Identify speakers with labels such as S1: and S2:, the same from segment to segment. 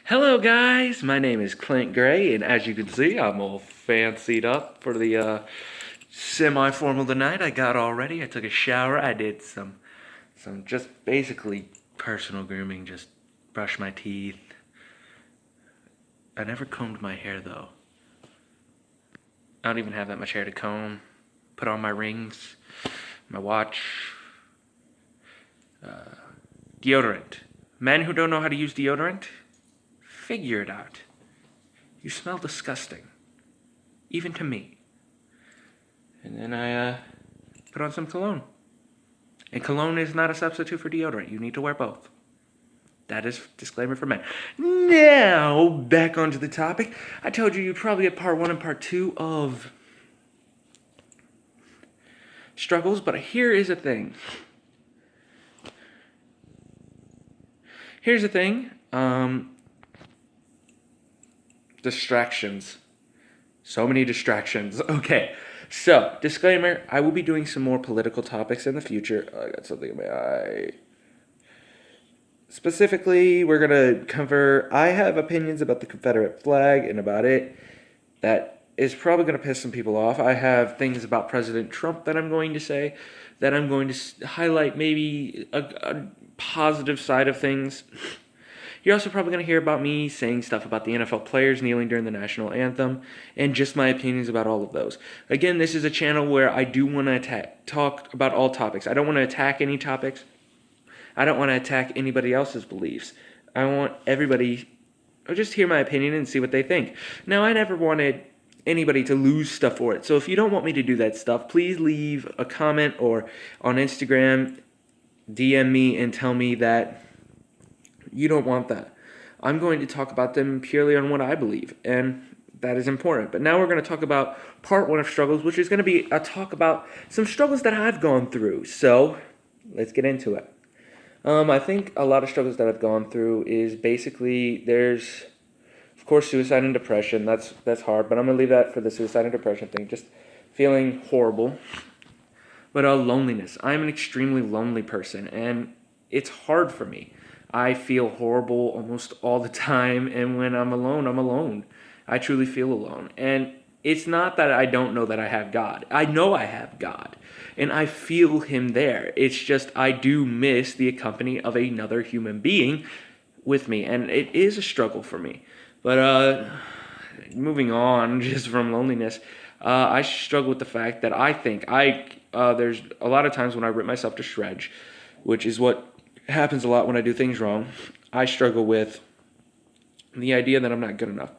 S1: Hello, guys. My name is Clint Gray, and as you can see, I'm all fancied up for the semi-formal tonight. I got all ready. I took a shower. I did some just basically personal grooming. Just brushed my teeth. I never combed my hair though. I don't even have that much hair to comb. Put on my rings, my watch, deodorant. Men who don't know how to use deodorant, figure it out. You smell disgusting, even to me. And then I put on some cologne. And cologne is not a substitute for deodorant. You need to wear both. That is disclaimer for men. Now, back onto the topic. I told you you'd probably get part one and part two of struggles, but here is a thing. Here's the thing. Distractions. So many distractions. Okay. So, disclaimer, I will be doing some more political topics in the future. I got something in my eye. Specifically, we're going to cover, I have opinions about the Confederate flag and about it. That is probably going to piss some people off. I have things about President Trump that I'm going to say, that I'm going to highlight maybe a positive side of things. You're also probably going to hear about me saying stuff about the NFL players kneeling during the national anthem and just my opinions about all of those. Again, this is a channel where I do want to talk about all topics. I don't want to attack any topics. I don't want to attack anybody else's beliefs. I want everybody to just hear my opinion and see what they think. Now, I never wanted anybody to lose stuff for it. So if you don't want me to do that stuff, please leave a comment or on Instagram, DM me and tell me that you don't want that. I'm going to talk about them purely on what I believe, and that is important. But now we're going to talk about part one of struggles, which is going to be a talk about some struggles that I've gone through. So let's get into it. I think a lot of struggles that I've gone through is basically there's, of course, suicide and depression. That's hard, but I'm going to leave that for the suicide and depression thing. Just feeling horrible. But loneliness. I'm an extremely lonely person, and it's hard for me. I feel horrible almost all the time, and when I'm alone, I'm alone. I truly feel alone. And it's not that I don't know that I have God. I know I have God, and I feel Him there. It's just I do miss the company of another human being with me, and it is a struggle for me. But moving on just from loneliness, I struggle with the fact that I think there's a lot of times when I rip myself to shreds, which is what happens a lot when I do things wrong. I struggle with the idea that I'm not good enough.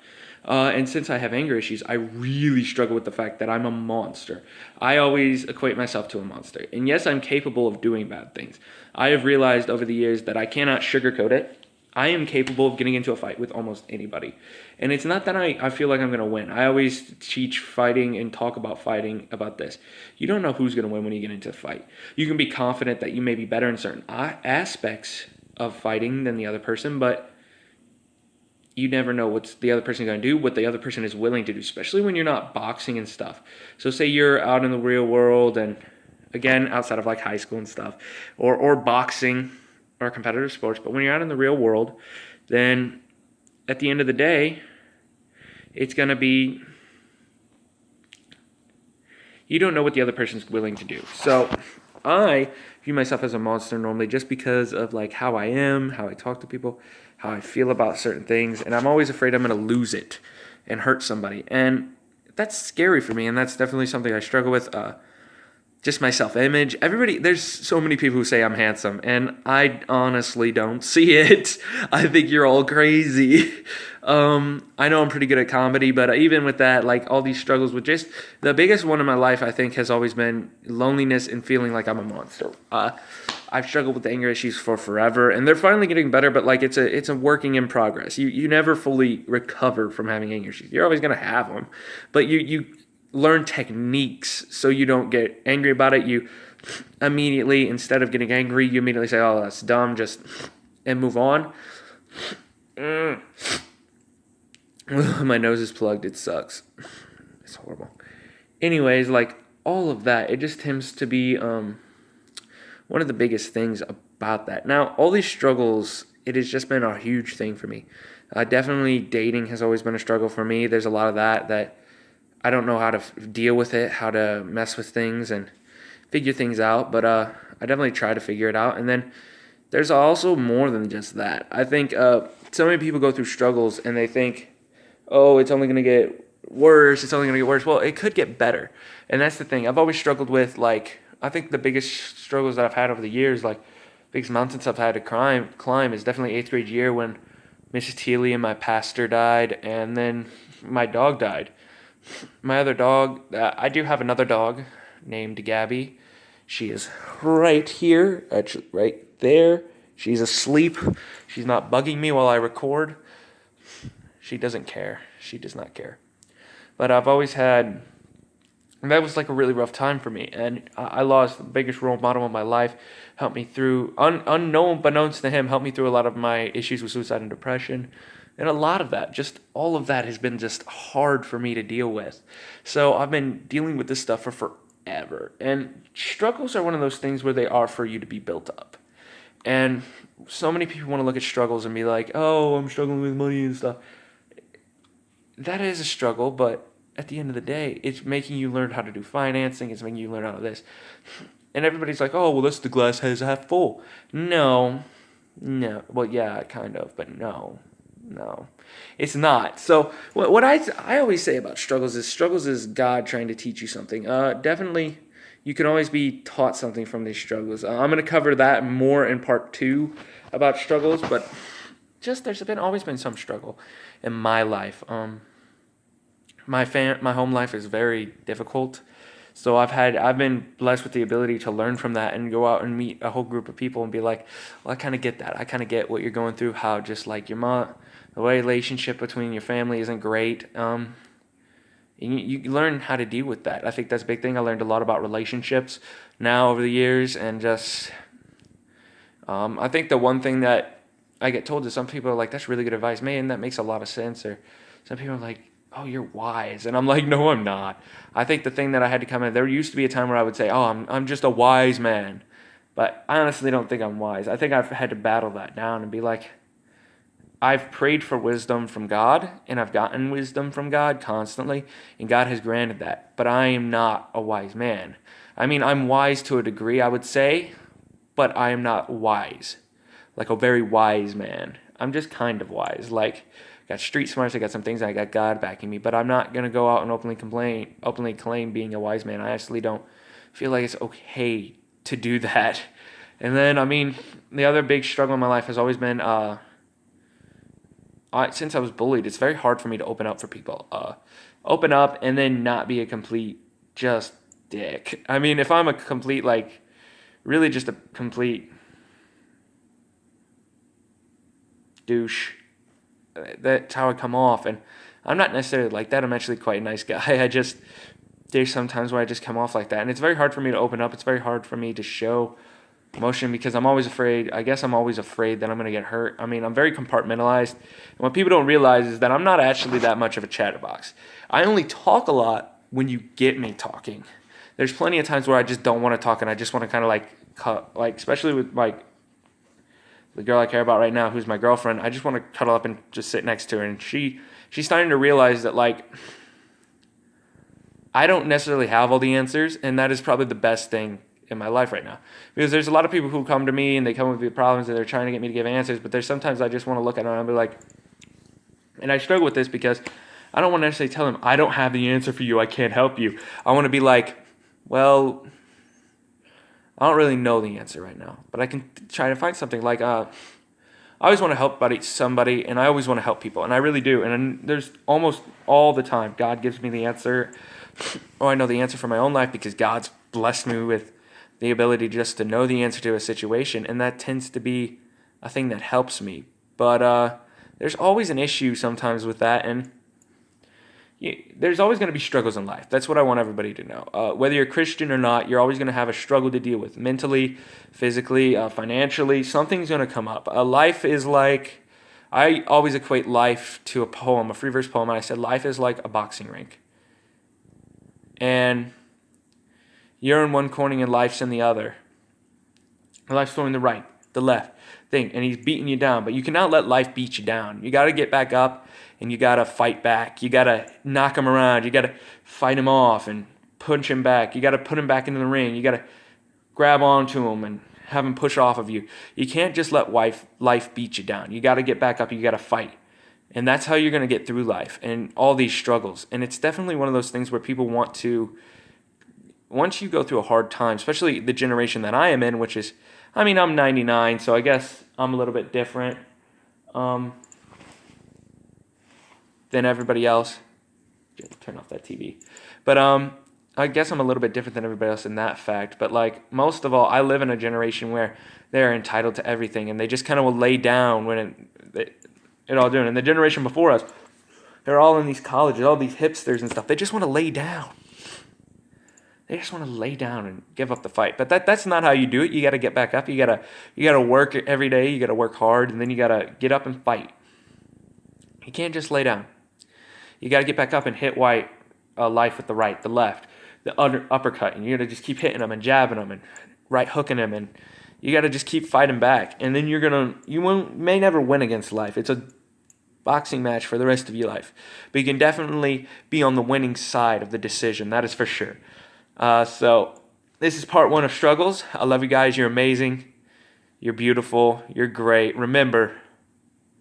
S1: And since I have anger issues, I really struggle with the fact that I'm a monster. I always equate myself to a monster. And yes, I'm capable of doing bad things. I have realized over the years that I cannot sugarcoat it. I am capable of getting into a fight with almost anybody. And it's not that I feel like I'm going to win. I always teach fighting and talk about fighting about this. You don't know who's going to win when you get into a fight. You can be confident that you may be better in certain aspects of fighting than the other person, but you never know what the other person is going to do, what the other person is willing to do, especially when you're not boxing and stuff. So say you're out in the real world and, again, outside of like high school and stuff, or boxing, or competitive sports, but when you're out in the real world, then at the end of the day, it's going to be, you don't know what the other person's willing to do. So I view myself as a monster normally just because of like how I am, how I talk to people, how I feel about certain things, and I'm always afraid I'm going to lose it and hurt somebody. And that's scary for me, and that's definitely something I struggle with. Just my self-image. There's so many people who say I'm handsome, and I honestly don't see it. I think you're all crazy. I know I'm pretty good at comedy, but even with that, like all these struggles with just the biggest one in my life, I think has always been loneliness and feeling like I'm a monster. I've struggled with anger issues for forever, and they're finally getting better, but like it's a working in progress. You never fully recover from having anger issues. You're always gonna have them, but you learn techniques so you don't get angry about it. You immediately, instead of getting angry, you immediately say, oh, that's dumb, and move on. My nose is plugged. It sucks. It's horrible. Anyways, like all of that, it just tends to be one of the biggest things about that. Now, all these struggles, it has just been a huge thing for me. Definitely dating has always been a struggle for me. There's a lot of that I don't know how to deal with it, how to mess with things and figure things out, but I definitely try to figure it out. And then there's also more than just that. I think so many people go through struggles and they think, oh, it's only going to get worse. It's only going to get worse. Well, it could get better. And that's the thing. I've always struggled with, like, I think the biggest struggles that I've had over the years, like, biggest mountains I've had to climb is definitely 8th grade year when Mrs. Teely and my pastor died, and then my dog died. My other dog, I do have another dog named Gabby. She is right here, actually, right there. She's asleep. She's not bugging me while I record. She doesn't care. She does not care. But I've always had, that was like a really rough time for me. And I lost the biggest role model of my life, helped me through, unbeknownst to him, helped me through a lot of my issues with suicide and depression. And a lot of that, just all of that has been just hard for me to deal with. So I've been dealing with this stuff for forever. And struggles are one of those things where they are for you to be built up. And so many people want to look at struggles and be like, oh, I'm struggling with money and stuff. That is a struggle, but at the end of the day, it's making you learn how to do financing. It's making you learn how to this. And everybody's like, oh, well, that's the glass has half full. No. Well, yeah, kind of, but no. It's not. So what I always say about struggles is God trying to teach you something. Definitely, you can always be taught something from these struggles. I'm going to cover that more in part 2 about struggles, but just there's always been some struggle in my life. My home life is very difficult, so I've been blessed with the ability to learn from that and go out and meet a whole group of people and be like, well, I kind of get that. I kind of get what you're going through. How just like your mom, the relationship between your family isn't great. You learn how to deal with that. I think that's a big thing. I learned a lot about relationships now over the years, and just I think the one thing that I get told is some people are like, that's really good advice, man, that makes a lot of sense. Or some people are like, oh, you're wise. And I'm like, no, I'm not. I think the thing that I had to come in, there used to be a time where I would say, oh, I'm just a wise man. But I honestly don't think I'm wise. I think I've had to battle that down and be like, I've prayed for wisdom from God, and I've gotten wisdom from God constantly, and God has granted that. But I am not a wise man. I mean, I'm wise to a degree, I would say, but I am not wise. Like a very wise man. I'm just kind of wise. Like, I got street smarts, I got some things, I got God backing me, but I'm not going to go out and openly claim being a wise man. I actually don't feel like it's okay to do that. And then, I mean, the other big struggle in my life has always been, since I was bullied, it's very hard for me to open up for people. Open up and then not be a complete just dick. I mean, if I'm a complete, like, really just a complete douche, that's how I come off. And I'm not necessarily like that. I'm actually quite a nice guy. There's some times where I just come off like that. And it's very hard for me to open up. It's very hard for me to show emotion because I'm always afraid. I guess I'm always afraid that I'm going to get hurt. I mean, I'm very compartmentalized. And what people don't realize is that I'm not actually that much of a chatterbox. I only talk a lot when you get me talking. There's plenty of times where I just don't want to talk and I just want to kind of like, especially with like the girl I care about right now, who's my girlfriend, I just want to cuddle up and just sit next to her. And she's starting to realize that, like, I don't necessarily have all the answers, and that is probably the best thing in my life right now. Because there's a lot of people who come to me and they come with problems and they're trying to get me to give answers, but there's sometimes I just want to look at them and be like, and I struggle with this because I don't want to necessarily tell them, I don't have the answer for you, I can't help you. I want to be like, well, I don't really know the answer right now, but I can try to find something. Like, I always want to help somebody, and I always want to help people, and I really do. And there's almost all the time, God gives me the answer, or I know the answer for my own life because God's blessed me with the ability just to know the answer to a situation, and that tends to be a thing that helps me. But there's always an issue sometimes with that, and there's always going to be struggles in life. That's what I want everybody to know. Whether you're Christian or not, you're always going to have a struggle to deal with. Mentally, physically, financially, something's going to come up. Life is like, I always equate life to a poem, a free verse poem, and I said life is like a boxing rink. And you're in one corner and life's in the other. Life's going the right, the left. thing, and he's beating you down. But you cannot let life beat you down. You got to get back up, and you got to fight back. You got to knock him around. You got to fight him off and punch him back. You got to put him back into the ring. You got to grab onto him and have him push off of you. You can't just let life beat you down. You got to get back up. You got to fight. And that's how you're going to get through life and all these struggles. And it's definitely one of those things where people want to, once you go through a hard time, especially the generation that I am in, which is, I mean, I'm 99, so I guess I'm a little bit different than everybody else. Turn off that TV. But I guess I'm a little bit different than everybody else in that fact. But like most of all, I live in a generation where they're entitled to everything, and they just kind of will lay down when it all doing. And the generation before us, they're all in these colleges, all these hipsters and stuff. They just want to lay down. They just want to lay down and give up the fight. But that's not how you do it. You got to get back up. You got to work every day. You got to work hard, and then you got to get up and fight. You can't just lay down. You got to get back up and hit life with the right, the left, the uppercut, and you got to just keep hitting them and jabbing them and right hooking them, and you got to just keep fighting back. And then you may never win against life. It's a boxing match for the rest of your life, but you can definitely be on the winning side of the decision. That is for sure. So this is part 1 of struggles. I love you guys. You're amazing. You're beautiful. You're great. Remember,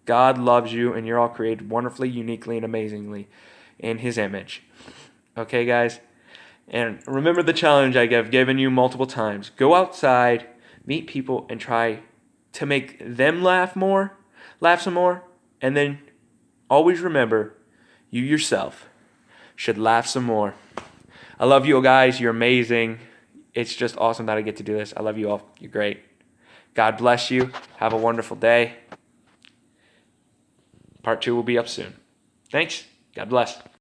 S1: God loves you, and you're all created wonderfully, uniquely, and amazingly in His image. Okay, guys? And remember the challenge I've given you multiple times. Go outside, meet people, and try to make them laugh some more, and then always remember, you yourself should laugh some more. I love you guys. You're amazing. It's just awesome that I get to do this. I love you all. You're great. God bless you. Have a wonderful day. Part 2 will be up soon. Thanks. God bless.